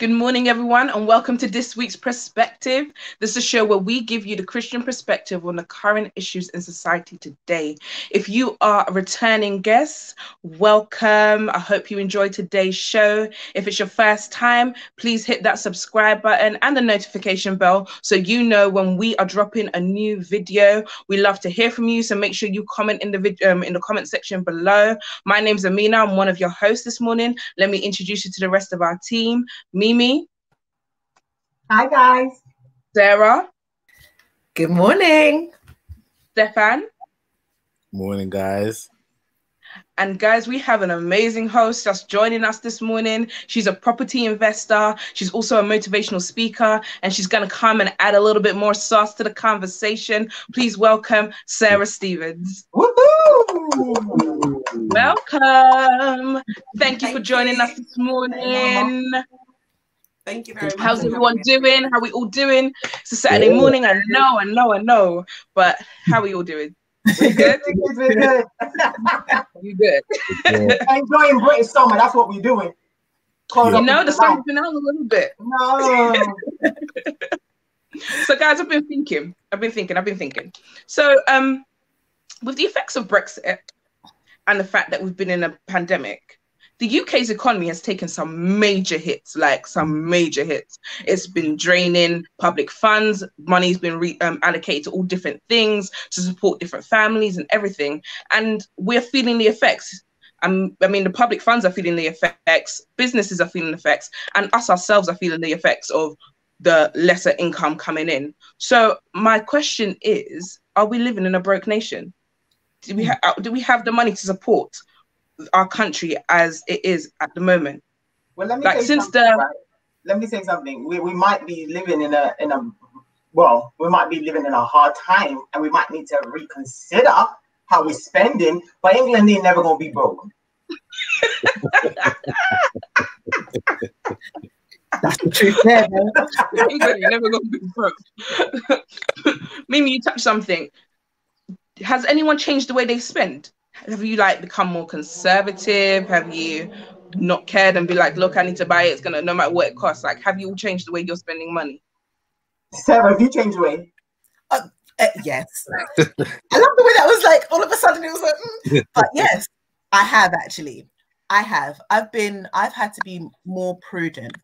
Good morning, everyone, and welcome to this week's Perspective. This is a show where we give you the Christian perspective on the current issues in society today. If you are a returning guest, welcome. I hope you enjoyed today's show. If it's your first time, please hit that subscribe button and the notification bell so you know when we are dropping a new video. We love to hear from you, so make sure you comment in the comment section below. My name's Amina. I'm one of your hosts this morning. Let me introduce you to the rest of our team. Mimi. Hi, guys. Sarah. Good morning. Stefan. Morning, guys. And guys, we have an amazing host that's joining us this morning. She's a property investor. She's also a motivational speaker, and she's going to come and add a little bit more sauce to the conversation. Please welcome Sarah Stevens. Woohoo! Welcome. Thank you for joining us this morning. Thank you very much. How's everyone doing? How are we all doing? It's a Saturday morning. I know. But how are we all doing? We good? We're good. You good? Enjoying British summer. That's what we're doing. You know, the sun's been out a little bit. No. So, guys, I've been thinking. So, with the effects of Brexit and the fact that we've been in a pandemic, the UK's economy has taken some major hits. It's been draining public funds. Money's been allocated to all different things to support different families and everything. And we're feeling the effects. I mean, the public funds are feeling the effects, businesses are feeling the effects, and us ourselves are feeling the effects of the lesser income coming in. So my question is, are we living in a broke nation? Do we have the money to support our country as it is at the moment? Well, let me say something. We might be living in a hard time, and we might need to reconsider how we're spending. But England ain't never gonna be broke. That's the truth there, man. England ain't never gonna be broke. Mimi, you touched something. Has anyone changed the way they spend? Have you become more conservative? Have you not cared and be like, look, I need to buy it. It's gonna, no matter what it costs. Have you all changed the way you're spending money? Sarah, have you changed the way? Yes. I love the way that was all of a sudden it was but yes, I have actually. I have. I've had to be more prudent.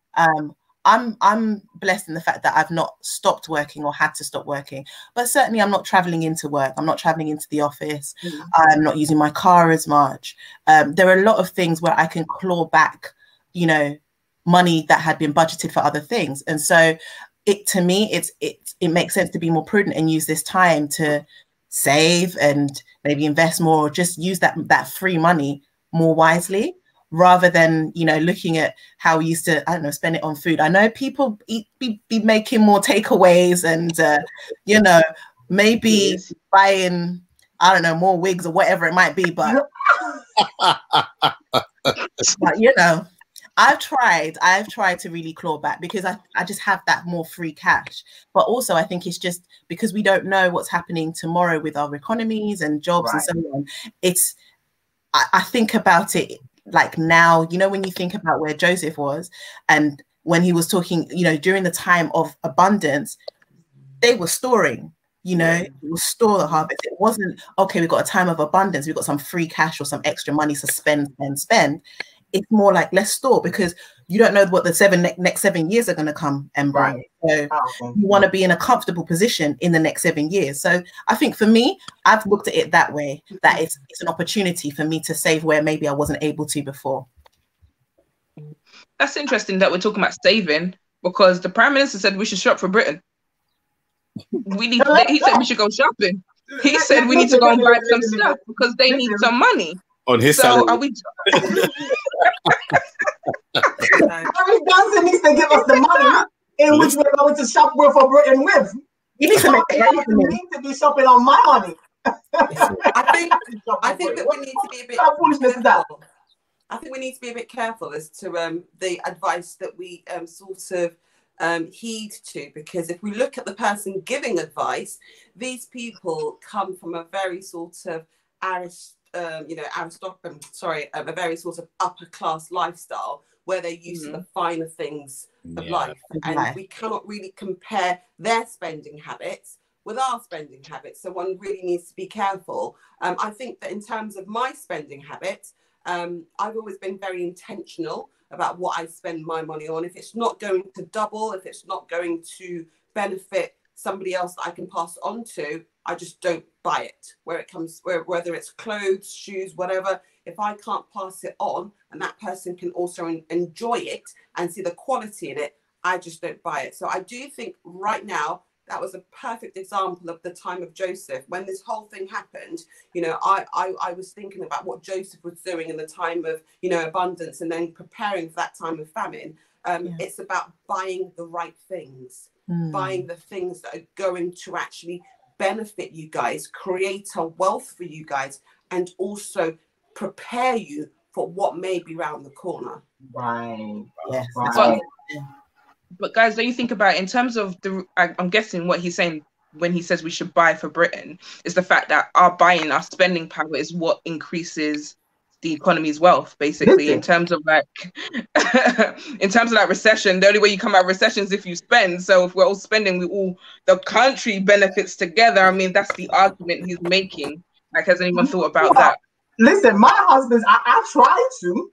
I'm blessed in the fact that I've not stopped working or had to stop working, but certainly I'm not traveling into work. I'm not traveling into the office. I'm not using my car as much. There are a lot of things where I can claw back, money that had been budgeted for other things. And so to me, it makes sense to be more prudent and use this time to save and maybe invest more, or just use that free money more wisely, rather than, looking at how we used to, I don't know, spend it on food. I know people be making more takeaways and, maybe buying, I don't know, more wigs or whatever it might be. But, I've tried to really claw back, because I just have that more free cash. But also I think it's just because we don't know what's happening tomorrow with our economies and jobs, right, and so on. I think about it now, when you think about where Joseph was and when he was talking, during the time of abundance, they were storing, they will store the harvest. It wasn't, okay, we've got a time of abundance, we've got some free cash or some extra money to spend. It's more like, let's store, because you don't know what the next 7 years are going to come and bring. Right. So you want to be in a comfortable position in the next 7 years. So I think for me, I've looked at it that way, that it's an opportunity for me to save where maybe I wasn't able to before. That's interesting that we're talking about saving, because the Prime Minister said we should shop for Britain. He said we should go shopping. He said we need to go and buy some stuff because they need some money. On his salary. Are we? Harry Johnson needs to give us the money in which we're going to shop for Britain with. You need to make need to be shopping on my money. I think that we need to be a bit careful. I think we need to be a bit careful as to the advice that we heed to, because if we look at the person giving advice, these people come from a very a very sort of upper class lifestyle, where they're used to the finer things of life. And we cannot really compare their spending habits with our spending habits. So one really needs to be careful. I think that in terms of my spending habits, I've always been very intentional about what I spend my money on. If it's not going to double, if it's not going to benefit somebody else that I can pass on to, I just don't buy it. Whether it's clothes, shoes, whatever, if I can't pass it on and that person can also enjoy it and see the quality in it, I just don't buy it. So I do think right now, that was a perfect example of the time of Joseph. When this whole thing happened, you know, I was thinking about what Joseph was doing in the time of, you know, abundance and then preparing for that time of famine. It's about buying the right things, buying the things that are going to actually benefit you guys, create a wealth for you guys, and also prepare you for what may be around the corner. Right. Yes. Right. But guys, don't you think about it in terms of I'm guessing what he's saying when he says we should buy for Britain is the fact that our spending power is what increases the economy's wealth, basically. In terms of like recession, the only way you come out of recession is if you spend. So if we're all spending, the country benefits together. I mean, that's the argument he's making. Like, has anyone thought about that? Listen, my husband's, I try to.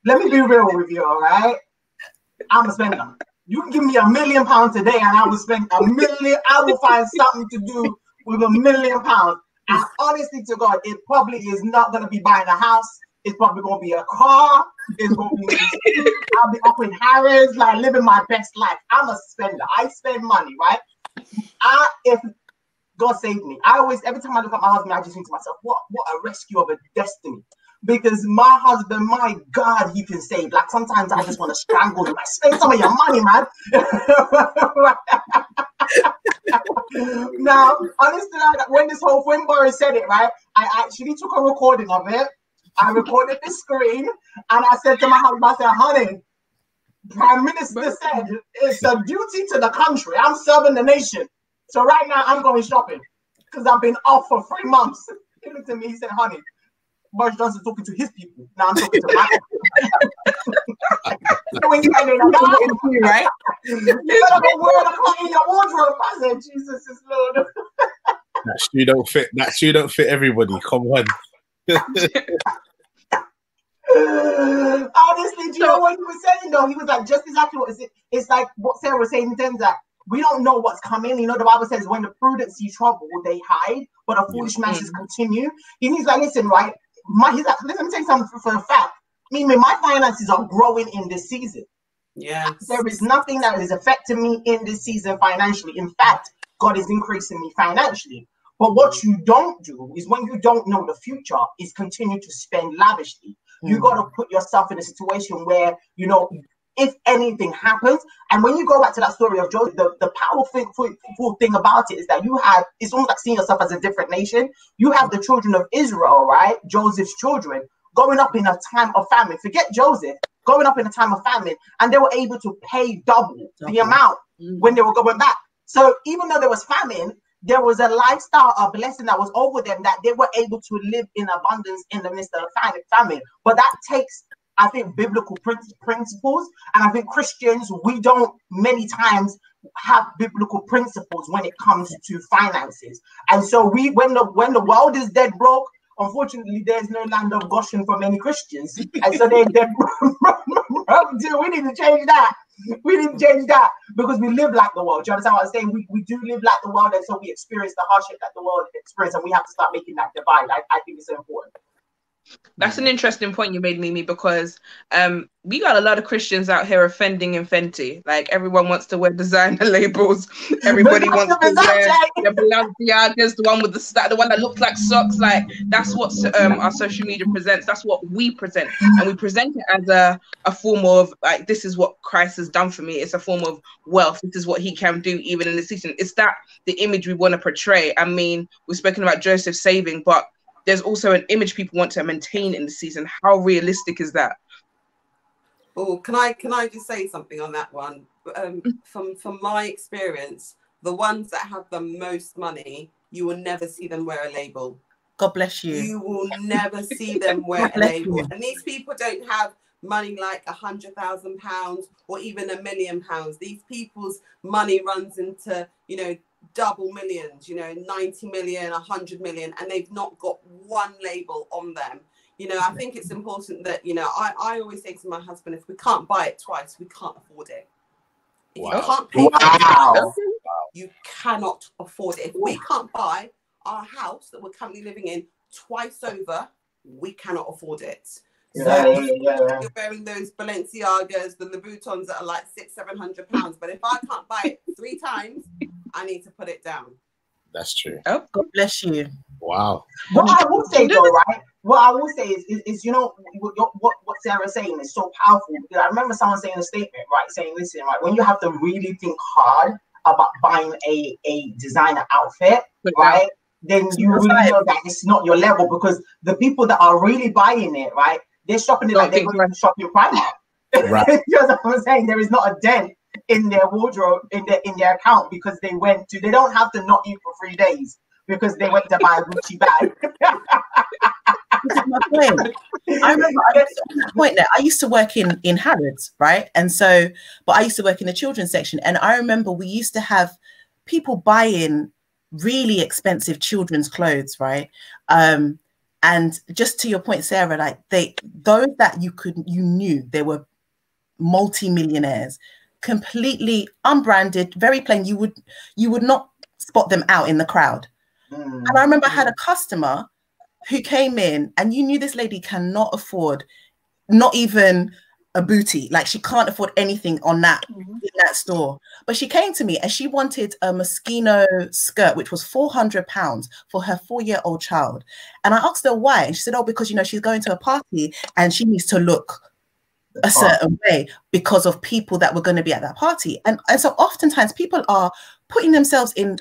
Let me be real with you, all right? I'm a spender. You can give me £1 million today and I will spend $1 million. I will find something to do with £1 million. And honestly to God, it probably is not going to be buying a house. It's probably going to be a car. It's going to be, I'll be up in Harrods, like living my best life. I'm a spender. I spend money, right? If God saved me, every time I look at my husband, I just think to myself, what a rescue of a destiny. Because my husband, my God, he can save. Like sometimes I just want to strangle him. Like, spend some of your money, man. Now, honestly, when this whole when Boris said it, right, I actually took a recording of it. I recorded the screen, and I said to my husband, I said, honey, Prime Minister said it's a duty to the country. I'm serving the nation. So right now, I'm going shopping because I've been off for 3 months. He looked at me, he said, honey, Boris Johnson's talking to his people. Now I'm talking to my people. Right? You better go wear the clock in your wardrobe. I said, Jesus is Lord. That shoe don't fit everybody. Come on. Honestly, do you know what he was saying though? He was like, just exactly what is it? It's like what Sarah was saying in terms that we don't know what's coming. You know, the Bible says when the prudent see trouble, they hide, but a foolish man should continue. He's like, listen, right? He's like, let me tell you something for a fact. I mean, my finances are growing in this season. Yeah. There is nothing that is affecting me in this season financially. In fact, God is increasing me financially. But what you don't do is when you don't know the future is continue to spend lavishly. You got to put yourself in a situation where, you know, if anything happens, and when you go back to that story of Joseph, the powerful thing about it is that it's almost like seeing yourself as a different nation. You have the children of Israel, right? Joseph's children going up in a time of famine. Forget Joseph, going up in a time of famine, and they were able to pay double the amount when they were going back. So even though there was famine, there was a lifestyle, a blessing that was over them that they were able to live in abundance in the midst of famine. But that takes, I think, biblical principles. And I think Christians, we don't many times have biblical principles when it comes to finances. And so when the world is dead broke, unfortunately, there's no land of Goshen for many Christians. And so they're dead broke. We need to change that. We need to change that because we live like the world. Do you understand what I'm saying? We do live like the world, and so we experience the hardship that the world experiences, and we have to start making that divide. I think it's so important. That's an interesting point you made, Mimi, because we got a lot of Christians out here offending in Fenty. Like, everyone wants to wear designer labels. Everybody wants to wear the Balenciagas, the one with the one that looks like socks. Like, that's what our social media presents. That's what we present, and we present it as a form of like, this is what Christ has done for me. It's a form of wealth. This is what He can do even in the season. It's that the image we want to portray. I mean, we've spoken about Joseph saving, but there's also an image people want to maintain in the season. How realistic is that? Oh, can I just say something on that one? From my experience, the ones that have the most money, you will never see them wear a label. God bless you. You will never see them wear a label. And these people don't have money like £100,000 or even £1 million. These people's money runs into, you know, double millions, you know, 90 million, 100 million, and they've not got one label on them. You know, I think it's important that, you know, I always say to my husband, if we can't buy it twice, we can't afford it. If you can't pay for it twice, you cannot afford it. If we can't buy our house that we're currently living in twice over, we cannot afford it. So you're wearing those Balenciagas, the Louboutins that are like £600-700, but if I can't buy it 3 times, I need to put it down. That's true. Oh, God bless you. Wow. What I will say though, right? What I will say is, you know, what Sarah's saying is so powerful. Because I remember someone saying a statement, right? Saying, listen, right, when you have to really think hard about buying a designer outfit, right? Then you really know that it's not your level, because the people that are really buying it, right? They're shopping it like they're going to shop in Primark. Right. You know what I'm saying? There is not a dent in their wardrobe, in their account, because they don't have to not eat for 3 days because they went to buy a Gucci bag. This is my point. I remember I used to work in Harrods, right? And so, but I used to work in the children's section, and I remember we used to have people buying really expensive children's clothes, right? And just to your point, Sarah, like those that you knew they were multi-millionaires, completely unbranded, very plain. You would not spot them out in the crowd. And I remember I had a customer who came in, and you knew this lady cannot afford not even a booty. Like, she can't afford anything on that in that store. But she came to me and she wanted a Moschino skirt, which was £400 for her 4-year-old child. And I asked her why, and she said, oh, because, you know, she's going to a party and she needs to look a certain way because of people that were going to be at that party. And so oftentimes people are putting themselves in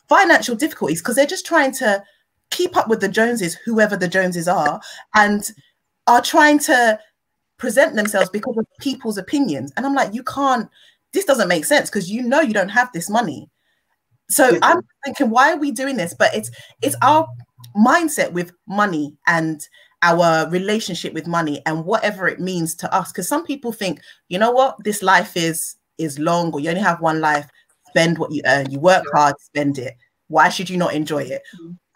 financial difficulties because they're just trying to keep up with the Joneses, whoever the Joneses are, and are trying to present themselves because of people's opinions. And I'm like, you can't, this doesn't make sense, because you know you don't have this money. So I'm thinking, why are we doing this? But it's our mindset with money and our relationship with money and whatever it means to us. Because some people think, you know what, this life is long, or you only have one life. Spend what you earn. You work hard, spend it. Why should you not enjoy it?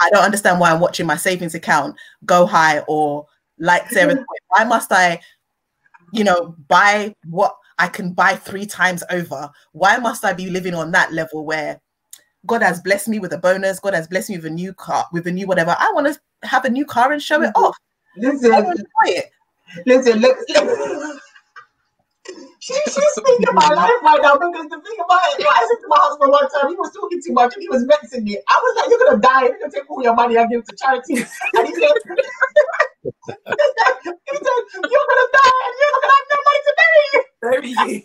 I don't understand why I'm watching my savings account go high, or like Sarah's point, why must I, you know, buy what I can buy 3 times over? Why must I be living on that level where God has blessed me with a bonus, God has blessed me with a new car, with a new whatever? I want to have a new car and show it off. Listen, she's speaking about life right now, because the thing about it, I said to my husband one time, he was talking too much and he was vexing me. I was like, you're going to die. You're going to take all your money and give it to charity. And he said, you're going to die and you're not going to have no money to bury you.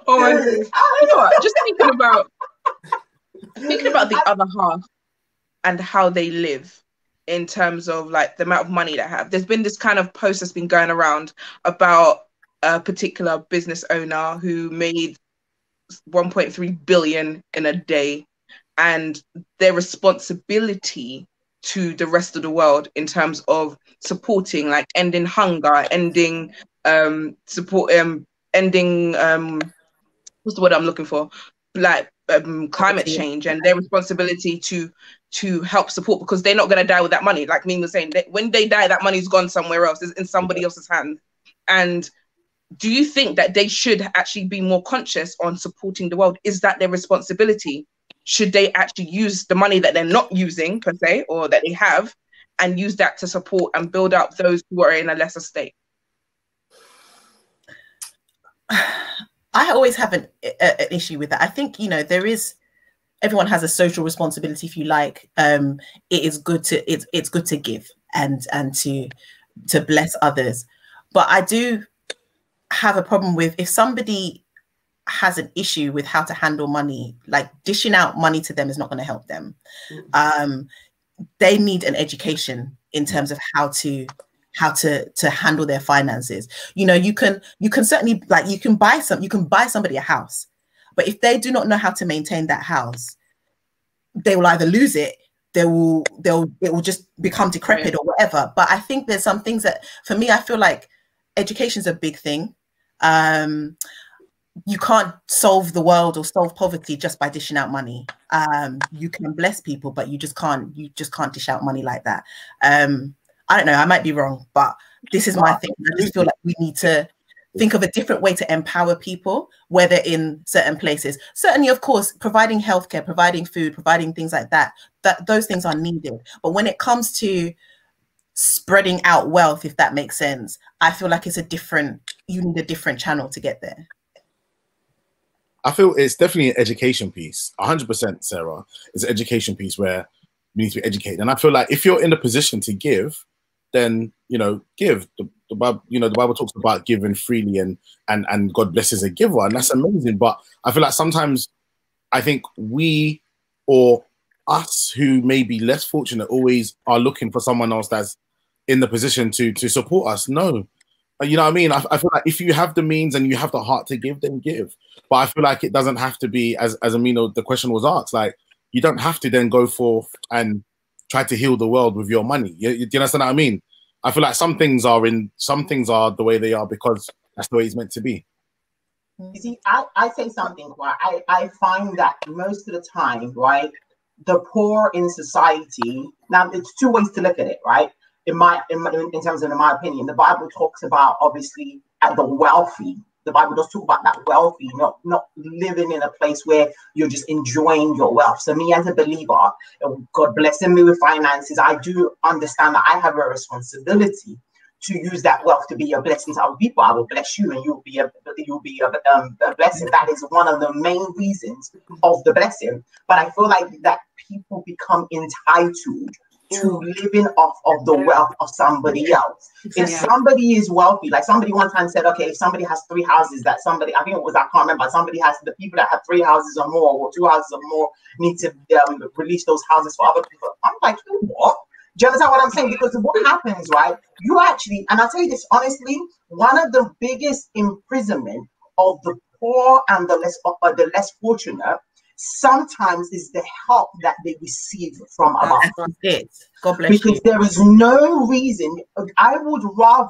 Oh my goodness. You know what? Just thinking about the other half and how they live, in terms of like the amount of money they have. There's been this kind of post that's been going around about a particular business owner who made 1.3 billion in a day, and their responsibility to the rest of the world in terms of supporting, like ending hunger, ending ending what's the word I'm looking for? Like climate change, and their responsibility to help support, because they're not going to die with that money. Like Ming was saying, when they die, that money's gone somewhere else, it's in somebody else's hands. And do you think that they should actually be more conscious on supporting the world? Is that their responsibility? Should they actually use the money that they're not using per se, or that they have, and use that to support and build up those who are in a lesser state? I always have an issue with that. I think, you know, everyone has a social responsibility, if you like. It is good to it's good to give and to bless others. But I do have a problem with, if somebody has an issue with how to handle money, like dishing out money to them is not going to help them. They need an education in terms of how to handle their finances. You know, you can certainly, like, you can buy somebody a house, but if they do not know how to maintain that house, they will either lose it it will just become decrepit or whatever. But I think there's some things that, for me, I feel like education is a big thing. You can't solve the world or solve poverty just by dishing out money. You can bless people, but you just can't dish out money like that. I don't know, I might be wrong, but this is my thing. I just feel like we need to think of a different way to empower people, whether in certain places. Certainly, of course, providing healthcare, providing food, providing things like that, those things are needed. But when it comes to spreading out wealth, if that makes sense, I feel like you need a different channel to get there. I feel it's definitely an education piece. 100%, Sarah. It's an education piece where we need to be educated. And I feel like if you're in a position to give, then, give. The Bible talks about giving freely and God blesses a giver, and that's amazing. But I feel like sometimes I think we, or us who may be less fortunate, always are looking for someone else that's in the position to support us. No. You know what I mean? I feel like if you have the means and you have the heart to give, then give. But I feel like it doesn't have to be, as Amino, the question was asked, like, you don't have to then go forth and try to heal the world with your money. You understand what I mean? I feel like some things are the way they are because that's the way it's meant to be. You see, I say something, right? I find that most of the time, right, the poor in society, now it's two ways to look at it, right? In terms of, in my opinion, the Bible talks about, obviously, the wealthy. The Bible does talk about that wealthy, not living in a place where you're just enjoying your wealth. So me as a believer, God blessing me with finances, I do understand that I have a responsibility to use that wealth to be a blessing to other people. I will bless you, and you'll be a blessing. That is one of the main reasons of the blessing. But I feel like that people become entitled to living off of the wealth of somebody else. If somebody is wealthy, like somebody one time said, okay, if somebody has 3 houses, that somebody, I think it was, I can't remember, somebody has, the people that have 3 houses or more, or 2 houses or more, need to release those houses for other people. I'm like, what? Do you understand what I'm saying? Because what happens, right? You actually, and I'll tell you this honestly, one of the biggest imprisonment of the poor and the less fortunate sometimes is the help that they receive from above. God bless because you. There is no reason. I would rather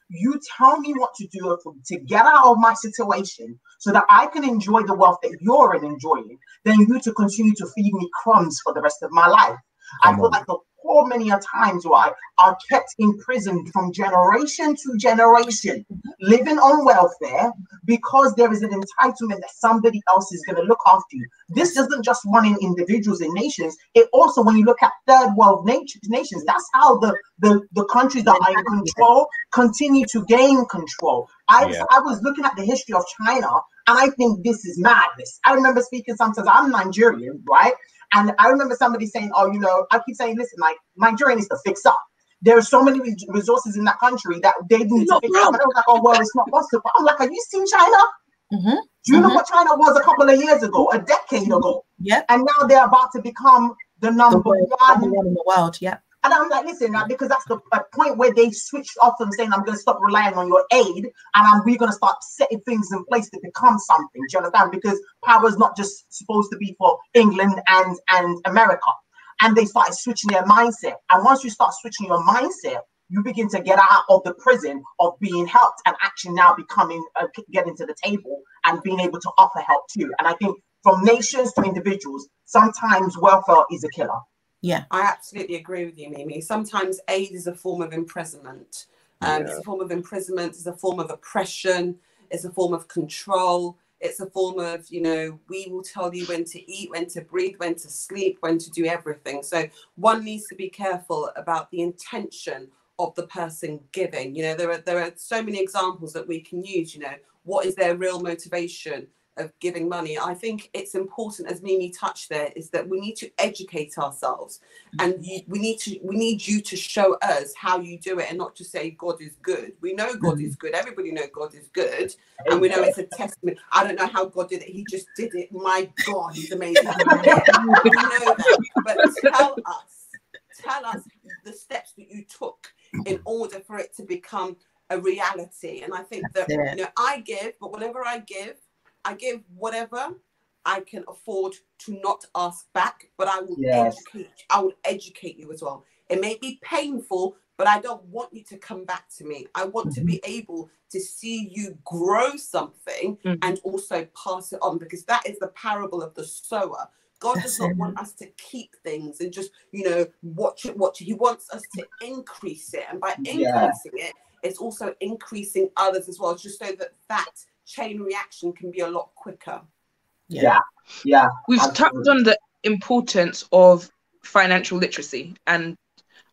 you tell me what to do to get out of my situation so that I can enjoy the wealth that you're enjoying than you to continue to feed me crumbs for the rest of my life. I feel like the poor many a times, right, are kept imprisoned from generation to generation, living on welfare because there is an entitlement that somebody else is going to look after you. This doesn't just run in individuals and nations. It also, when you look at third world nations, that's how the countries that are in control continue to gain control. I was looking at the history of China, and I think this is madness. I remember speaking sometimes, I'm Nigerian, right? And I remember somebody saying, oh, I keep saying, listen, like, Nigeria needs to fix up. There are so many resources in that country that they need to fix up. And I was like, oh, well, it's not possible. I'm like, have you seen China? Do you know what China was a couple of years ago, a decade ago? Yeah. And now they're about to become the number one in the world. Yeah. And I'm like, listen, now, because that's the point where they switched off and saying, I'm going to stop relying on your aid, and we're going to start setting things in place to become something. Do you understand? Because power is not just supposed to be for England and America. And they started switching their mindset. And once you start switching your mindset, you begin to get out of the prison of being helped and actually now becoming, getting to the table and being able to offer help too. And I think from nations to individuals, sometimes welfare is a killer. Yeah, I absolutely agree with you, Mimi. Sometimes aid is a form of imprisonment. It's a form of imprisonment. It's a form of oppression. It's a form of control. It's a form of, we will tell you when to eat, when to breathe, when to sleep, when to do everything. So one needs to be careful about the intention of the person giving. There are so many examples that we can use. What is their real motivation of giving money? I think it's important, as Mimi touched there, is that we need to educate ourselves, and we need you to show us how you do it, and not just say God is good. We know God is good. Everybody knows God is good, and we know it's a testament. I don't know how God did it. He just did it. My God, he's amazing. Yeah, we know that. But tell us the steps that you took in order for it to become a reality. And I think that I give, but whenever I give whatever I can afford to not ask back, but I will educate you as well. It may be painful, but I don't want you to come back to me. I want to be able to see you grow something and also pass it on, because that is the parable of the sower. God does not want us to keep things and just, watch it. He wants us to increase it. And by increasing it, it's also increasing others as well, just so that chain reaction can be a lot quicker. Yeah. We've touched on the importance of financial literacy, and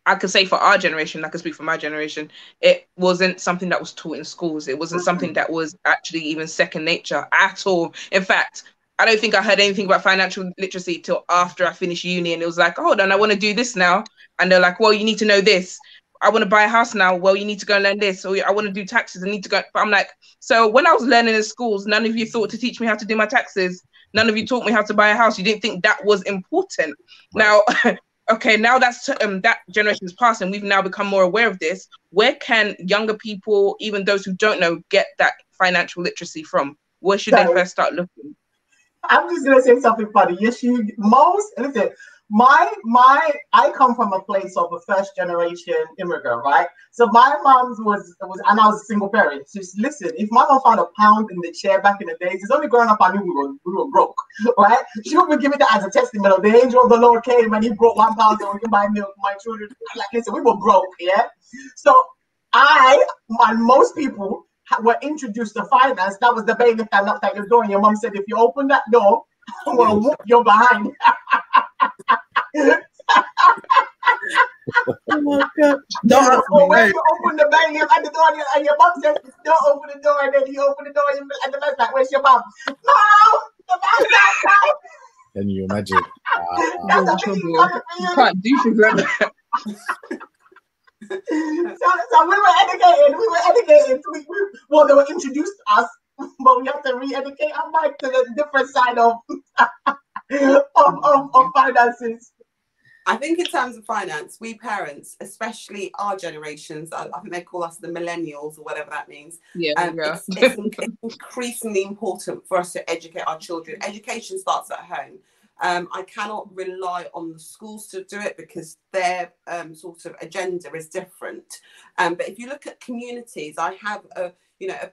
I could say for our generation, I can speak for my generation, it wasn't something that was taught in schools. It wasn't something that was actually even second nature at all. In fact, I don't think I heard anything about financial literacy till after I finished uni, and it was like, hold on, I want to do this now. And they're like, well, you need to know this. I want to buy a house now. Well, you need to go and learn this. Or I want to do taxes. I need to go. But I'm like, so when I was learning in schools, none of you thought to teach me how to do my taxes. None of you taught me how to buy a house. You didn't think that was important. Right. Now, okay, now that's that generation is past, and we've now become more aware of this. Where can younger people, even those who don't know, get that financial literacy from? Where should they first start looking? I'm just gonna say something funny. Listen, I come from a place of a first generation immigrant, right? So my mom was and I was a single parent. So listen, if my mom found a pound in the chair back in the days, it's only growing up I knew we were broke, right? She would give it that as a testimony. The angel of the Lord came and he brought 1 pound so we can buy milk for my children. Like, listen, we were broke, yeah. So and most people were introduced to finance. That was the bailiff that knocked at your door, and your mom said, if you open that door, I'm gonna whoop your behind. Oh my God. Or when you open the bailiff at the door and your mom says, don't open the door, and then you open the door and the man's like, where's your mom? Mom, the man's outside. Can you imagine? You can't do things like that. So we were educated. Well, they were introduced to us, but we have to re-educate our mind to the different side of finances. I think in terms of finance, we parents, especially our generations, I think they call us the millennials or whatever that means. It's increasingly important for us to educate our children. Education starts at home. I cannot rely on the schools to do it because their sort of agenda is different. But if you look at communities, I have a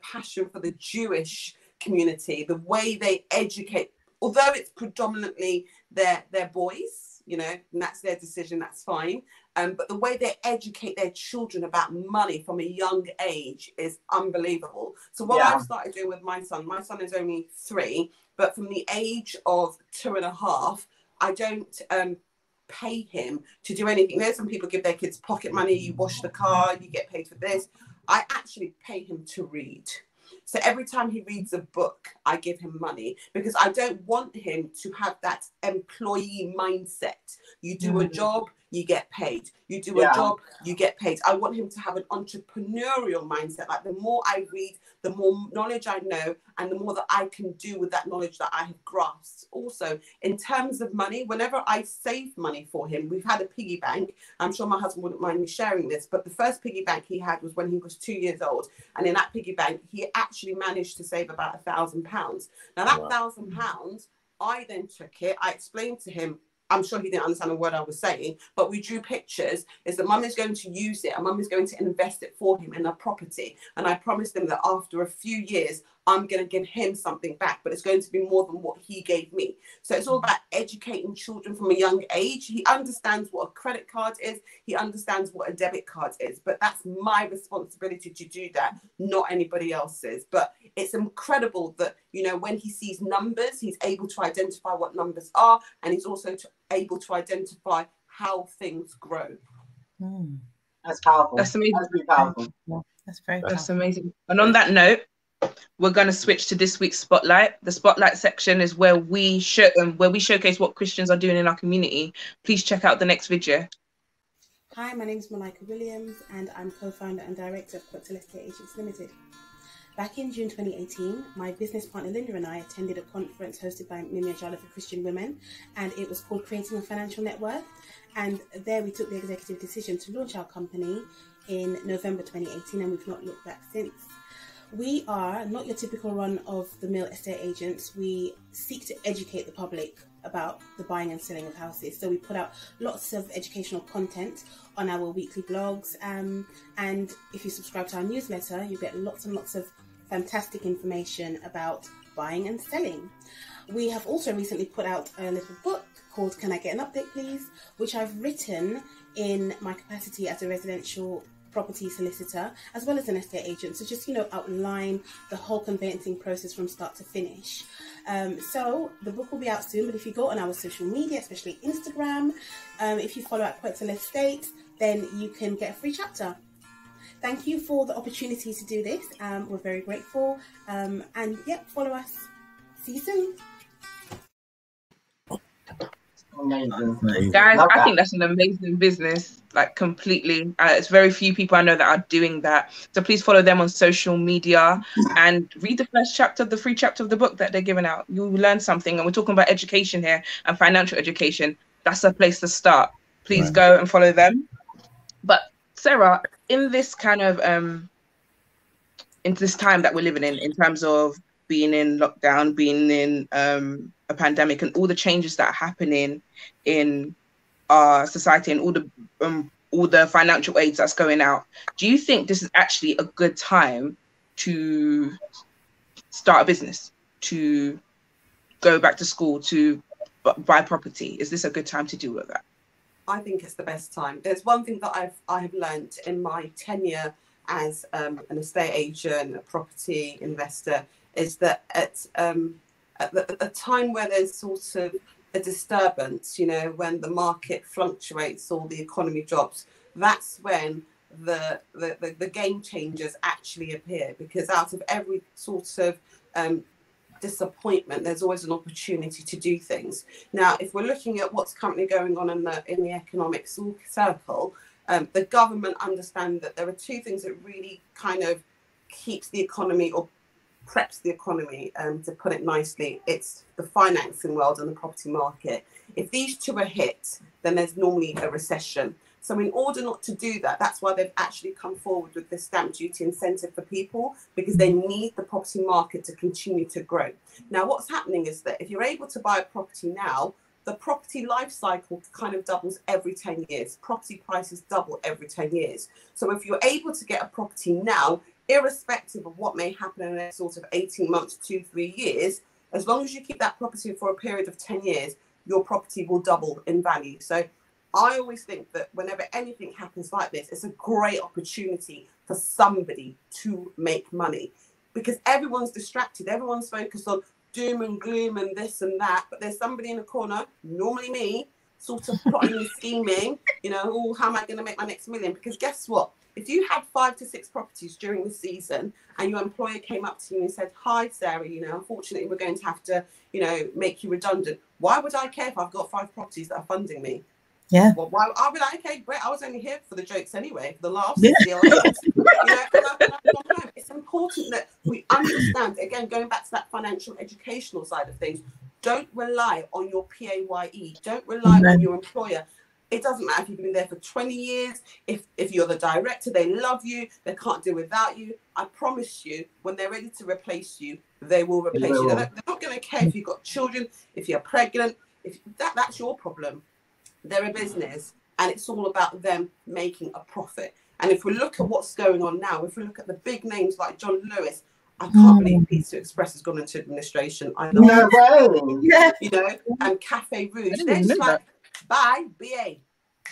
passion for the Jewish community, the way they educate, although it's predominantly their boys, and that's their decision, that's fine. But the way they educate their children about money from a young age is unbelievable. So what I've started doing with my son is only 3, but from the age of 2.5, I don't pay him to do anything. There's some people give their kids pocket money, you wash the car, you get paid for this. I actually pay him to read. So every time he reads a book, I give him money because I don't want him to have that employee mindset. You do a job, you get paid. You do a job, you get paid. I want him to have an entrepreneurial mindset. Like the more I read, the more knowledge I know, and the more that I can do with that knowledge that I have grasped. Also, in terms of money, whenever I save money for him, we've had a piggy bank. I'm sure my husband wouldn't mind me sharing this, but the first piggy bank he had was when he was 2 years old. And in that piggy bank, he actually managed to save about £1,000. Now that £1,000, I then took it, I explained to him, I'm sure he didn't understand a word I was saying, but we drew pictures, is that mum is going to use it and mum is going to invest it for him in a property. And I promised him that after a few years, I'm going to give him something back, but it's going to be more than what he gave me. So it's all about educating children from a young age. He understands what a credit card is. He understands what a debit card is, but that's my responsibility to do that, not anybody else's. But it's incredible that, when he sees numbers, he's able to identify what numbers are, and he's also able to identify how things grow. That's powerful. That's amazing. That's really powerful. Yeah, that's very powerful. That's amazing. And on that note, we're going to switch to this week's spotlight. The spotlight section is where we showcase what Christians are doing in our community. Please check out the next video. Hi, my name is Malika Williams, and I'm co-founder and director of Cocktail Estate Agents Limited. Back in June 2018, my business partner Linda and I attended a conference hosted by Mimi Ajala for Christian Women, and it was called Creating a Financial Net Worth. And there we took the executive decision to launch our company in November 2018, and we've not looked back since. We are not your typical run-of-the-mill estate agents. We seek to educate the public about the buying and selling of houses. So we put out lots of educational content on our weekly blogs. And if you subscribe to our newsletter, you get lots and lots of fantastic information about buying and selling. We have also recently put out a little book called Can I Get an Update Please?, which I've written in my capacity as a residential property solicitor as well as an estate agent, so just outline the whole conveyancing process from start to finish. So the book will be out soon, but if you go on our social media, especially Instagram, if you follow at Quetzal Estate, then you can get a free chapter. Thank you for the opportunity to do this. We're very grateful, and follow us. See you soon. Amazing. Guys, I think that's an amazing business, like completely. It's very few people I know that are doing that. So please follow them on social media and read the first chapter, the free chapter of the book that they're giving out. You'll learn something. And we're talking about education here and financial education. That's a place to start. Please go and follow them. But Sarah, in this kind of in this time that we're living in terms of being in lockdown, being in a pandemic, and all the changes that are happening in our society, and all the financial aids that's going out, do you think this is actually a good time to start a business, to go back to school, to buy property? Is this a good time to do all of that? I think it's the best time. There's one thing that I have learned in my tenure as an estate agent, a property investor, is that at a time where there's sort of a disturbance, when the market fluctuates or the economy drops, that's when the game changers actually appear, because out of every sort of disappointment, there's always an opportunity to do things. Now, if we're looking at what's currently going on in the economic circle, the government understand that there are two things that really kind of keeps the economy, or preps the economy, to put it nicely. It's the financing world and the property market. If these two are hit, then there's normally a recession. So in order not to do that, that's why they've actually come forward with this stamp duty incentive for people, because they need the property market to continue to grow. Now, what's happening is that if you're able to buy a property now, the property life cycle kind of doubles every 10 years. Property prices double every 10 years. So if you're able to get a property now, irrespective of what may happen in the next sort of 18 months, 2-3 years, as long as you keep that property for a period of 10 years, your property will double in value. So I always think that whenever anything happens like this, it's a great opportunity for somebody to make money, because everyone's distracted. Everyone's focused on doom and gloom and this and that. But there's somebody in the corner, normally me, sort of plotting and scheming, oh, how am I going to make my next million? Because guess what? If you had 5 to 6 properties during the season and your employer came up to you and said, hi, Sarah, unfortunately, we're going to have to, make you redundant. Why would I care if I've got 5 properties that are funding me? Yeah. Well, why? I'll be like, okay, great. I was only here for the jokes anyway, for the laughs. Yeah. It's important that we understand, again, going back to that financial educational side of things, don't rely on your PAYE. Don't rely on your employer. It doesn't matter if you've been there for 20 years, if you're the director, they love you, they can't do without you. I promise you, when they're ready to replace you, they will replace you. They're not going to care if you've got children, if you're pregnant, if that's your problem. They're a business, and it's all about them making a profit. And if we look at what's going on now, if we look at the big names like John Lewis, I can't believe Pizza Express has gone into administration. I love it. And Cafe Rouge, they're just like, bye, BA,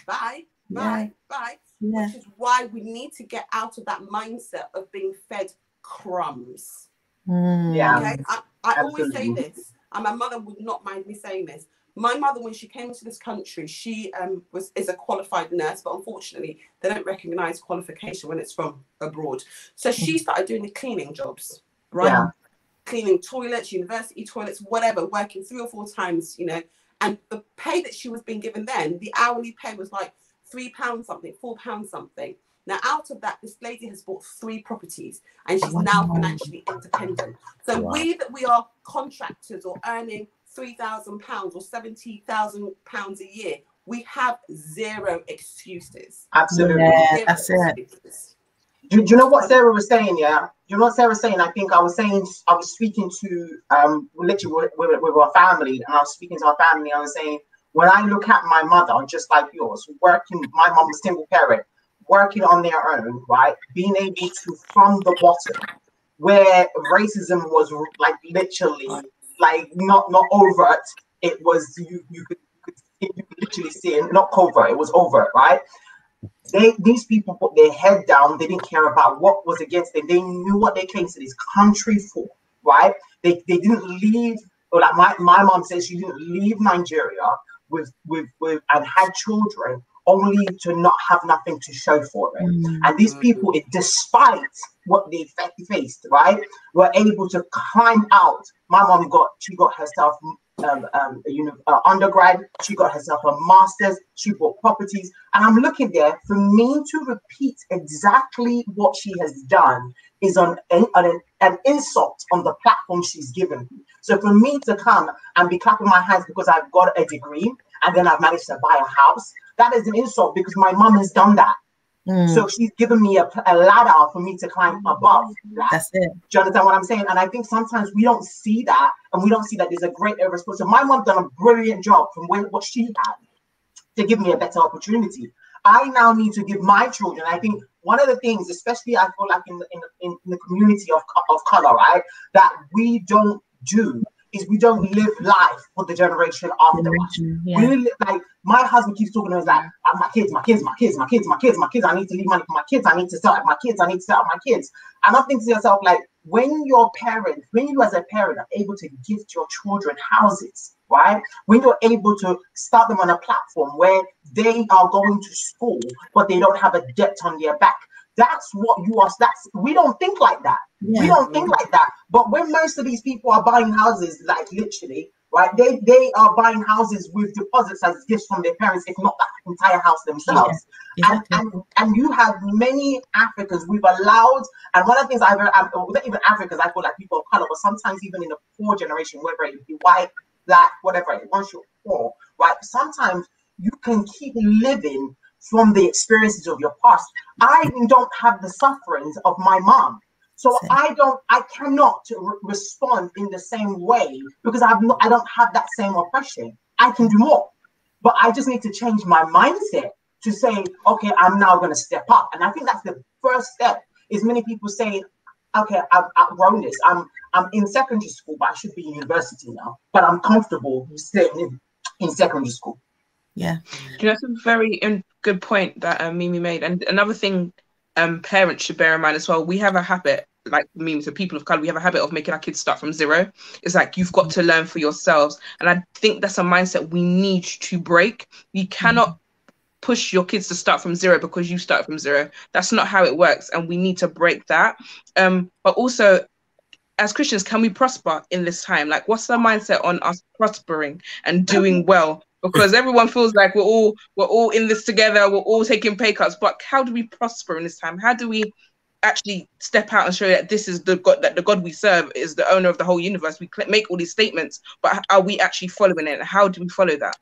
bye, bye, bye. Which is why we need to get out of that mindset of being fed crumbs. Okay? I always say this, and my mother would not mind me saying this. My mother, when she came into this country, she is a qualified nurse, but unfortunately, they don't recognise qualification when it's from abroad. So she started doing the cleaning jobs, right? Yeah. Cleaning toilets, university toilets, whatever, working 3 or 4 times, And the pay that she was being given then, the hourly pay was like £3 something, £4 something. Now, out of that, this lady has bought 3 properties, and she's now financially independent. So we are contractors or earning £3,000 or £70,000 a year, we have 0 excuses. Absolutely. Yeah, that's it. Do you know what Sarah was saying? Yeah. Do you know what Sarah was saying? I think I was speaking to literally with our family, and I was speaking to our family. I was saying, when I look at my mother, just like yours, working, my mom was single parent, working on their own, right? Being able to, from the bottom, where racism was like literally like not overt, it was you could literally see it, not covert, it was overt, right? These people put their head down. They didn't care about what was against them. They knew what they came to this country for, right? They didn't leave. Or like my mom says, she didn't leave Nigeria with and had children only to not have nothing to show for it. And these people, despite what they faced, right, were able to climb out. My mom she got herself undergrad, she got herself a master's, she bought properties, and I'm looking there. For me to repeat exactly what she has done is an insult on the platform she's given me. So for me to come and be clapping my hands because I've got a degree and then I've managed to buy a house, that is an insult because my mom has done that. So she's given me a ladder for me to climb above that. That's it. Do you understand what I'm saying? And I think sometimes we don't see that, and we don't see that there's a great response. So my mom done a brilliant job from what she had to give me a better opportunity. I now need to give my children. I think one of the things, especially I feel like in the community of color, right, that we don't do is we don't live life for the generation after us. Yeah. We live, like my husband keeps talking to us like, my kids. I need to leave money for my kids. I need to set up my kids. And I'm thinking to yourself, like, when you as a parent are able to gift your children houses, right? When you're able to start them on a platform where they are going to school, but they don't have a debt on their back. That's what you are. We don't think like that. Yeah. We don't think like that. But when most of these people are buying houses, like literally, right? They are buying houses with deposits as gifts from their parents, if not that entire house themselves. Yeah, exactly. And you have many Africans we've allowed. And one of the things not even Africans, I feel like people of color, but sometimes even in the poor generation, whether it be white, black, whatever, once you're poor, right? Sometimes you can keep living from the experiences of your past. I don't have the sufferings of my mom. So I cannot respond in the same way because I don't have that same oppression. I can do more, but I just need to change my mindset to say, okay, I'm now going to step up. And I think that's the first step, is many people saying, okay, I've outgrown this. I'm in secondary school, but I should be in university now, but I'm comfortable staying in secondary school. Yeah. That's a very good point that Mimi made. And another thing parents should bear in mind as well, we have a habit, like me, so people of color, we have a habit of making our kids start from zero. It's like, you've got to learn for yourselves. And I think that's a mindset we need to break. You cannot push your kids to start from zero because you start from zero. That's not how it works. And we need to break that. But also, as Christians, can we prosper in this time? Like, what's the mindset on us prospering and doing well? Because everyone feels like we're all in this together. We're all taking pay cuts. But how do we prosper in this time? How do we actually step out and show that this is the God, that the God we serve is the owner of the whole universe? We make all these statements, but are we actually following it? How do we follow that?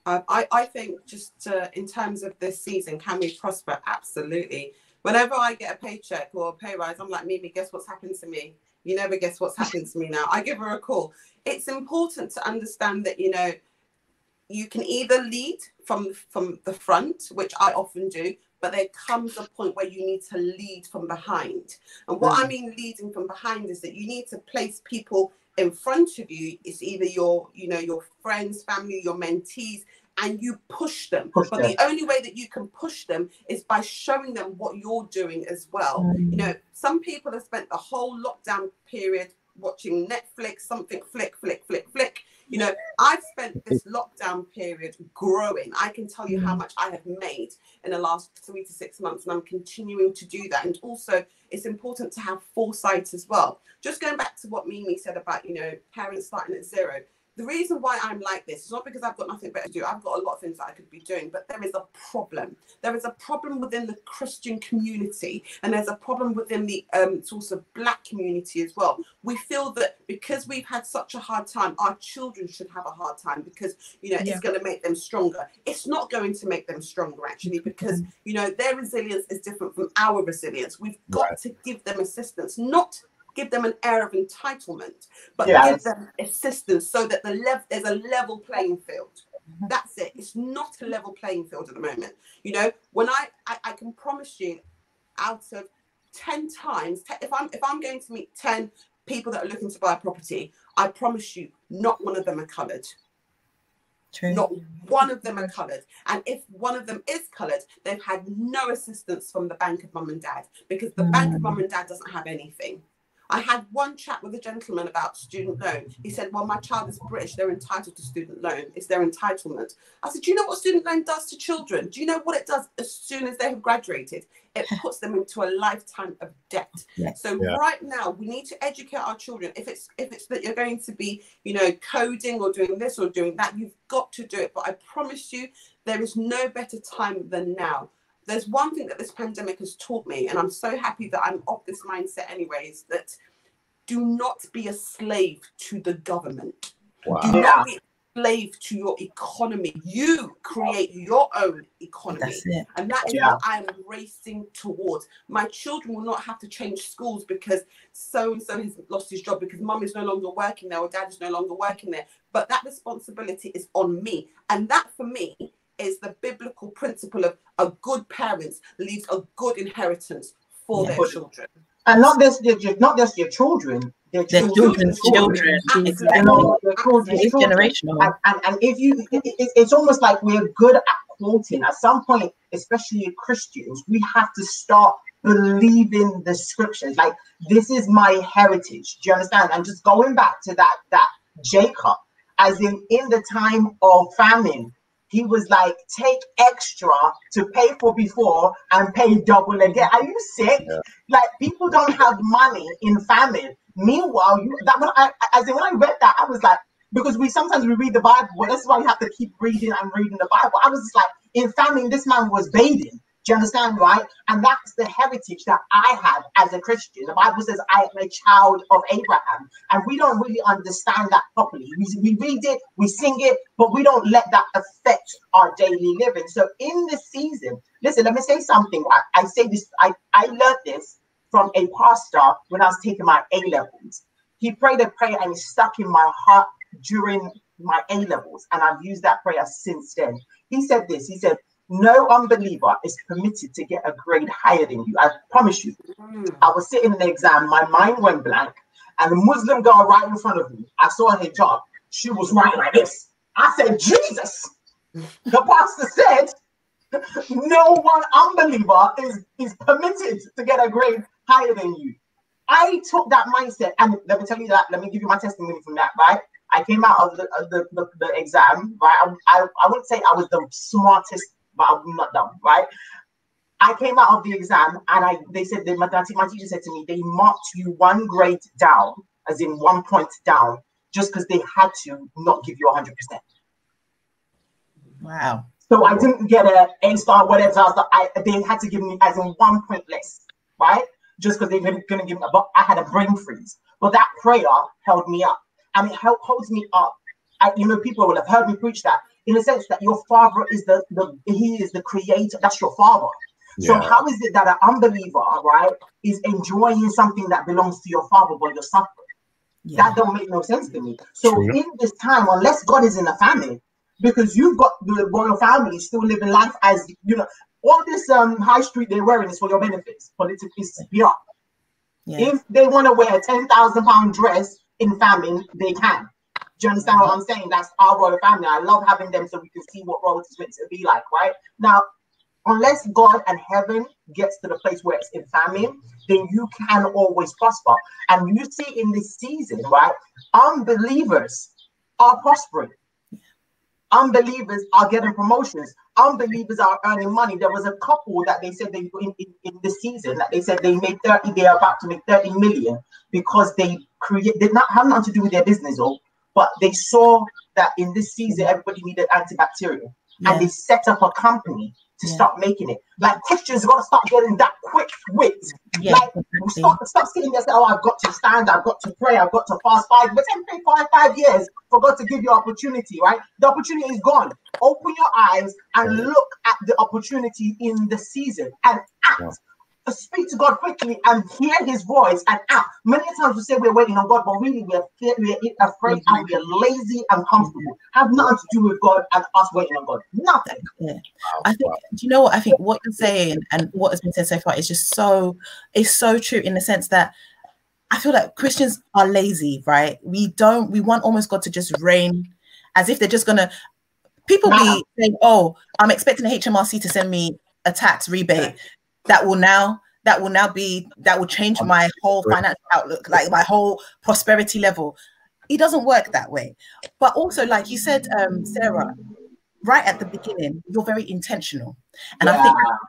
I think just in terms of this season, can we prosper? Absolutely. Whenever I get a paycheck or a pay rise, I'm like, Mimi, guess what's happened to me? You never guess what's happened to me now. I give her a call. It's important to understand that, you know, you can either lead from the front, which I often do, but there comes a point where you need to lead from behind. And what I mean leading from behind is that you need to place people in front of you. It's either your friends, family, your mentees, and you push them. But the only way that you can push them is by showing them what you're doing as well. You know, some people have spent the whole lockdown period watching Netflix, something flick. You know, I've spent this lockdown period growing. I can tell you how much I have made in the last 3 to 6 months, and I'm continuing to do that. And also, it's important to have foresight as well. Just going back to what Mimi said about, you know, parents starting at zero. the reason why I'm like this is not because I've got nothing better to do. I've got a lot of things that I could be doing, but there is a problem. There is a problem within the Christian community, and there's a problem within the sort of Black community as well. We feel that because we've had such a hard time, our children should have a hard time because, you know, it's going to make them stronger. It's not going to make them stronger, actually, because, you know, their resilience is different from our resilience. We've got to give them assistance, not give them an air of entitlement, but give them assistance so that there's a level playing field. That's it. It's not a level playing field at the moment. You know, when I can promise you, out of 10 times, if I'm going to meet 10 people that are looking to buy a property, I promise you, not one of them are coloured. True. Not one of them are coloured. And if one of them is coloured, they've had no assistance from the bank of mum and dad, because the bank of mum and dad doesn't have anything. I had one chat with a gentleman about student loan. He said, well, my child is British, they're entitled to student loan. It's their entitlement. I said, do you know what student loan does to children? Do you know what it does as soon as they have graduated? It puts them into a lifetime of debt. So right now, we need to educate our children. If it's that you're going to be, you know, coding or doing this or doing that, you've got to do it. But I promise you, there is no better time than now. There's one thing that this pandemic has taught me, and I'm so happy that I'm of this mindset anyways, that do not be a slave to the government. Wow. Do not be a slave to your economy. You create your own economy. And that is what I'm racing towards. My children will not have to change schools because so-and-so has lost his job because mum is no longer working there or dad is no longer working there. But that responsibility is on me. And that, for me, is the biblical principle of a good parent leaves a good inheritance for their children. And not just your children, their children's children. Exactly. You know, it's generational. And if you, it's almost like we're good at quoting. At some point, especially Christians, we have to start believing the scriptures. Like, this is my heritage. Do you understand? And just going back to that Jacob, as in the time of famine, he was like, take extra to pay for before and pay double again. Are you sick? Yeah. Like, people don't have money in famine. Meanwhile, when I read that, I was like, because sometimes we read the Bible, that's why we have to keep reading and reading the Bible. I was just like, in famine, this man was bathing. Do you understand, right? And that's the heritage that I have as a Christian. The Bible says I am a child of Abraham. And we don't really understand that properly. We read it, we sing it, but we don't let that affect our daily living. So in this season, listen, let me say something. I say this, I learned this from a pastor when I was taking my A-levels. He prayed a prayer and it stuck in my heart during my A-levels. And I've used that prayer since then. He said this, he said, no unbeliever is permitted to get a grade higher than you. I promise you. I was sitting in the exam, my mind went blank, and the Muslim girl right in front of me, I saw her hijab. She was writing like this. I said, Jesus. The pastor said, no one unbeliever is permitted to get a grade higher than you. I took that mindset, and let me tell you that, let me give you my testimony from that, right? I came out of the exam, right? I wouldn't say I was the smartest, but I'm not dumb, right? I came out of the exam and they said, my teacher said to me, they marked you one grade down, as in 1 point down, just because they had to not give you 100%. Wow. So I didn't get an A star, whatever. They had to give me as in 1 point less, right? Just because they were going to give me, but I had a brain freeze. But that prayer held me up. And it holds me up. People will have heard me preach that, in the sense that your father is he is the creator. That's your father. Yeah. So how is it that an unbeliever, right, is enjoying something that belongs to your father, but you're suffering? Yeah. That don't make no sense to me. So in this time, unless God is in the family, because you've got the royal family still living life as, all this high street they're wearing is for your benefits. Politically, it's PR. Yeah. If they want to wear a £10,000 dress in famine, they can. Do you understand what I'm saying? That's our royal family. I love having them so we can see what royalty is meant to be like, right? Now, unless God and heaven gets to the place where it's in famine, then you can always prosper. And you see in this season, right, unbelievers are prospering. Unbelievers are getting promotions. Unbelievers are earning money. There was a couple that they said they in this season that they said they made 30. They are about to make 30 million because they have nothing to do with their business, but but they saw that in this season everybody needed antibacterial, and they set up a company to start making it. Like Christians got to start getting that quick wit. Like stop sitting there saying, "Oh, I've got to stand, I've got to pray, I've got to fast 5." But then pray 5 years for God to give you opportunity, right? The opportunity is gone. Open your eyes and look at the opportunity in the season and act. Speak to God quickly and hear His voice and act. Many times we say we're waiting on God, but really we're afraid and we're lazy and comfortable. Have nothing to do with God and us waiting on God. Nothing. I think. Do you know what I think? What you're saying and what has been said so far is just so. It's so true in the sense that I feel like Christians are lazy, right? We want almost God to just reign, as if they're just gonna. People be saying, "Oh, I'm expecting the HMRC to send me a tax rebate." That will change my whole financial outlook, like my whole prosperity level. It doesn't work that way. But also, like you said, Sarah, right at the beginning, you're very intentional. And I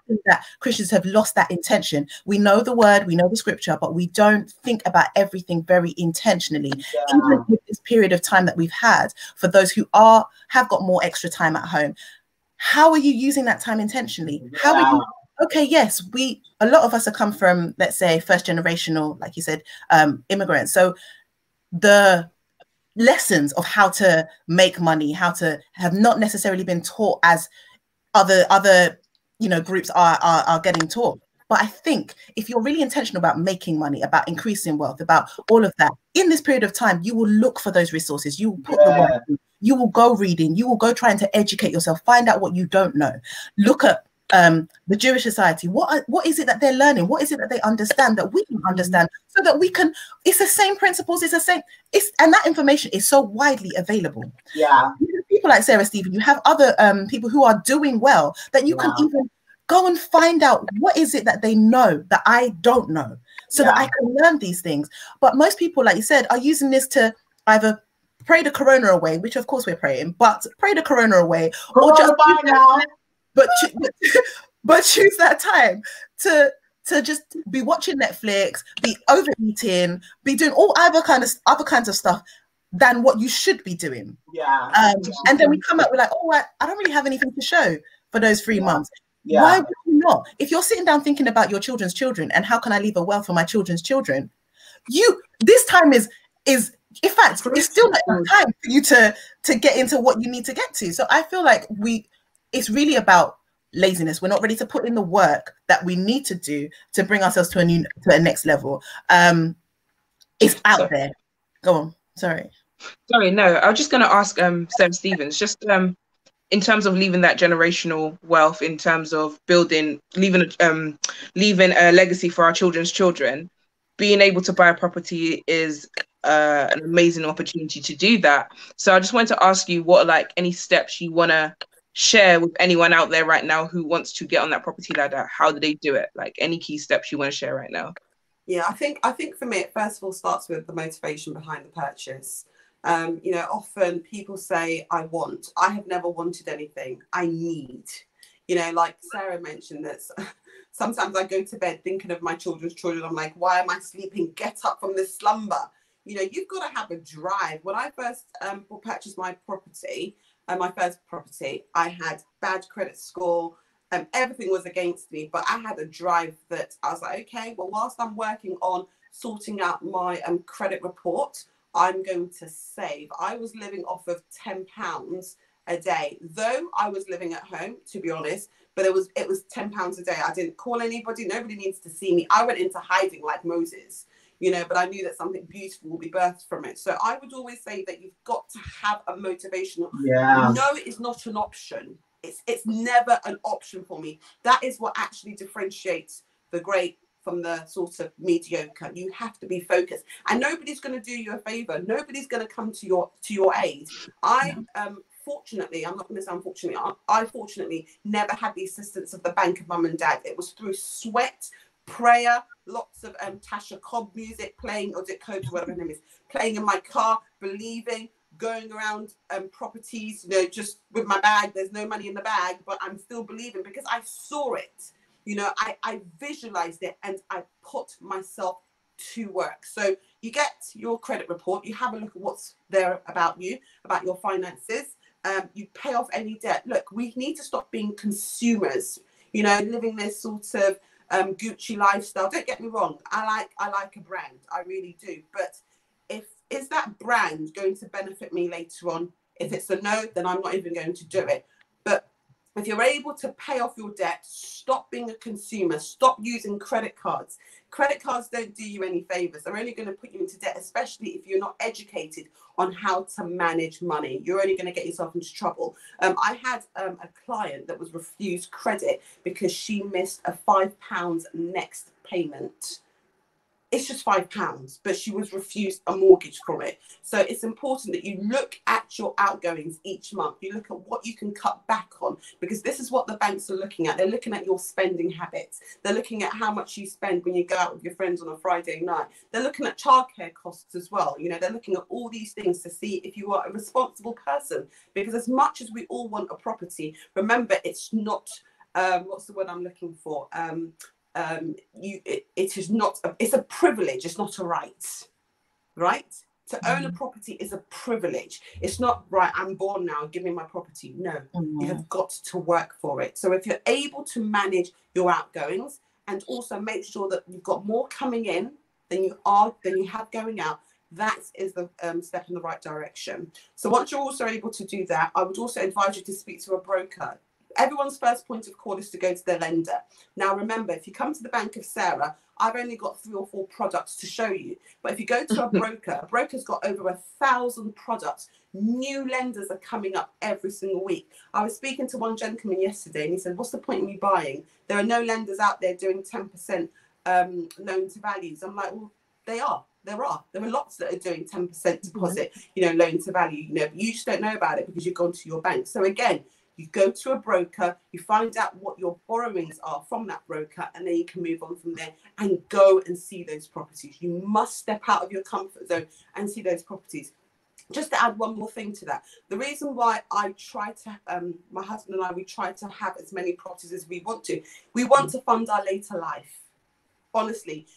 think that Christians have lost that intention. We know the word, we know the scripture, but we don't think about everything very intentionally. Even with this period of time that we've had, for those who have got more extra time at home, how are you using that time intentionally? How are you? Okay, yes, a lot of us have come from, let's say, first generational, like you said, immigrants. So the lessons of how to make money, how to have not necessarily been taught as other groups are getting taught. But I think if you're really intentional about making money, about increasing wealth, about all of that, in this period of time, you will look for those resources. You will put the work in. You will go reading. You will go trying to educate yourself. Find out what you don't know. Look at the Jewish society. What is it that they're learning? What is it that they understand that we can understand, so that we can? It's the same principles. It's the same. And that information is so widely available. Yeah. People like Sarah Stephen. You have other people who are doing well that you can even go and find out what is it that they know that I don't know, so that I can learn these things. But most people, like you said, are using this to either pray the corona away, which of course we're praying, but pray the corona away, or just but choose that time to just be watching Netflix, be overeating, be doing all other kinds of stuff than what you should be doing. And then we come out, we're like, oh, I don't really have anything to show for those 3 months. Why would you not? If you're sitting down thinking about your children's children and how can I leave a wealth for my children's children, this time is in fact, it's still not enough time for you to get into what you need to get to. So I feel like it's really about laziness. We're not ready to put in the work that we need to do to bring ourselves to a next level. It's out there. Go on. Sorry, no, I was just going to ask Sarah Stevens, just in terms of leaving that generational wealth, in terms of leaving a legacy for our children's children. Being able to buy a property is an amazing opportunity to do that. So I just wanted to ask you, what are like any steps you want to share with anyone out there right now who wants to get on that property ladder? How do they do it? Like any key steps you want to share right now? Yeah, I think for me, it first of all starts with the motivation behind the purchase. Often people say, I have never wanted anything. I need, like Sarah mentioned that sometimes I go to bed thinking of my children's children. I'm like, why am I sleeping? Get up from this slumber. You've got to have a drive. When I first purchased my property, my first property, I had bad credit score. Everything was against me, but I had a drive that I was like, okay, well, whilst I'm working on sorting out my credit report, I'm going to save. I was living off of £10 a day, though I was living at home, to be honest, but it was £10 a day. I didn't call anybody. Nobody needs to see me. I went into hiding like Moses, but I knew that something beautiful will be birthed from it. So I would always say that you've got to have a motivational. No, it is not an option. It's never an option for me. That is what actually differentiates the great from the sort of mediocre. You have to be focused, and nobody's going to do you a favor. Nobody's going to come to your aid. Fortunately, I'm not going to say unfortunately, I fortunately never had the assistance of the bank of mum and dad. It was through sweat, prayer, lots of Tasha Cobb music playing, or Dick Cope, whatever her name is, playing in my car, believing, going around properties, just with my bag. There's no money in the bag, but I'm still believing because I saw it. I visualized it and I put myself to work. So You get your credit report, you have a look at what's there about you, about your finances. You pay off any debt. Look, we need to stop being consumers, you know, living this sort of Gucci lifestyle. Don't get me wrong, I like a brand, I really do. But is that brand going to benefit me later on? If it's a no, then I'm not even going to do it. But if you're able to pay off your debt, stop being a consumer, stop using credit cards. Credit cards don't do you any favors. They're only going to put you into debt, especially if you're not educated on how to manage money. You're only going to get yourself into trouble. I had a client that was refused credit because she missed a £5 next payment. It's just £5, but she was refused a mortgage for it. So it's important that you look at your outgoings each month. You look at what you can cut back on, because this is what the banks are looking at. They're looking at your spending habits. They're looking at how much you spend when you go out with your friends on a Friday night. They're looking at childcare costs as well. You know, they're looking at all these things to see if you are a responsible person, because as much as we all want a property, remember, it's not, what's the word I'm looking for? It is not, it's a privilege, it's not a right. To own a property is a privilege. It's not, right, I'm born now, give me my property. No, you have got to work for it. So if you're able to manage your outgoings and also make sure that you've got more coming in than you have going out, that is the step in the right direction. So once you're also able to do that, I would also advise you to speak to a broker. Everyone's first point of call is to go to their lender. Now, remember, if you come to the Bank of Sarah, I've only got 3 or 4 products to show you. But if you go to a broker's got over 1,000 products. New lenders are coming up every single week. I was speaking to one gentleman yesterday and he said, what's the point in me buying? There are no lenders out there doing 10% loan to values. I'm like, well, there are lots that are doing 10% deposit, you know, loan to value, you know, but you just don't know about it because you've gone to your bank. So again, you go to a broker, you find out what your borrowings are from that broker, and then you can move on from there and go and see those properties. You must step out of your comfort zone and see those properties. Just to add one more thing to that, the reason why I try to, my husband and I, we try to have as many properties as we want to fund our later life. Honestly,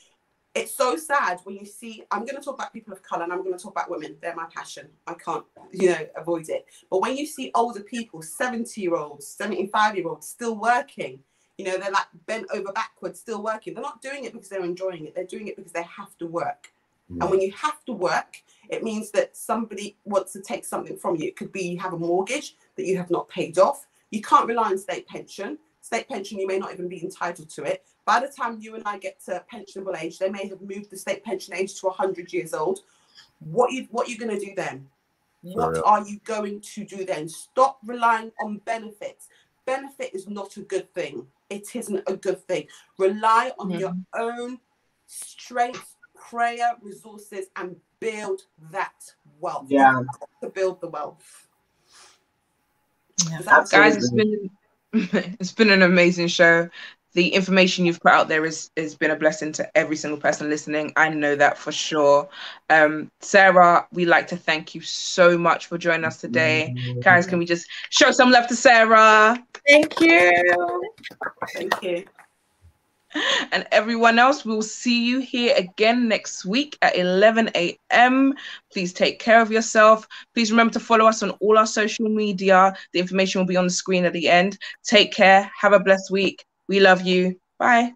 it's so sad when you see, I'm going to talk about people of colour and I'm going to talk about women. They're my passion. I can't, you know, avoid it. But when you see older people, 70-year-olds, 75-year-olds still working, you know, they're like bent over backwards, still working. They're not doing it because they're enjoying it. They're doing it because they have to work. And when you have to work, it means that somebody wants to take something from you. It could be you have a mortgage that you have not paid off. You can't rely on state pension. State pension, you may not even be entitled to it. By the time you and I get to pensionable age, they may have moved the state pension age to 100 years old. What are you going to do then? What are you going to do then? Stop relying on benefits. Benefit is not a good thing. It isn't a good thing. Rely on your own strength, prayer, resources, and build that wealth. Yeah. You've got to build the wealth. Yeah. Guys, it's been an amazing show. The information you've put out there has been a blessing to every single person listening. I know that for sure. Sarah, we'd like to thank you so much for joining us today. Guys, can we just show some love to Sarah? Thank you. Thank you. And everyone else, we'll see you here again next week at 11 a.m. Please take care of yourself. Please remember to follow us on all our social media. The information will be on the screen at the end. Take care. Have a blessed week. We love you. Bye.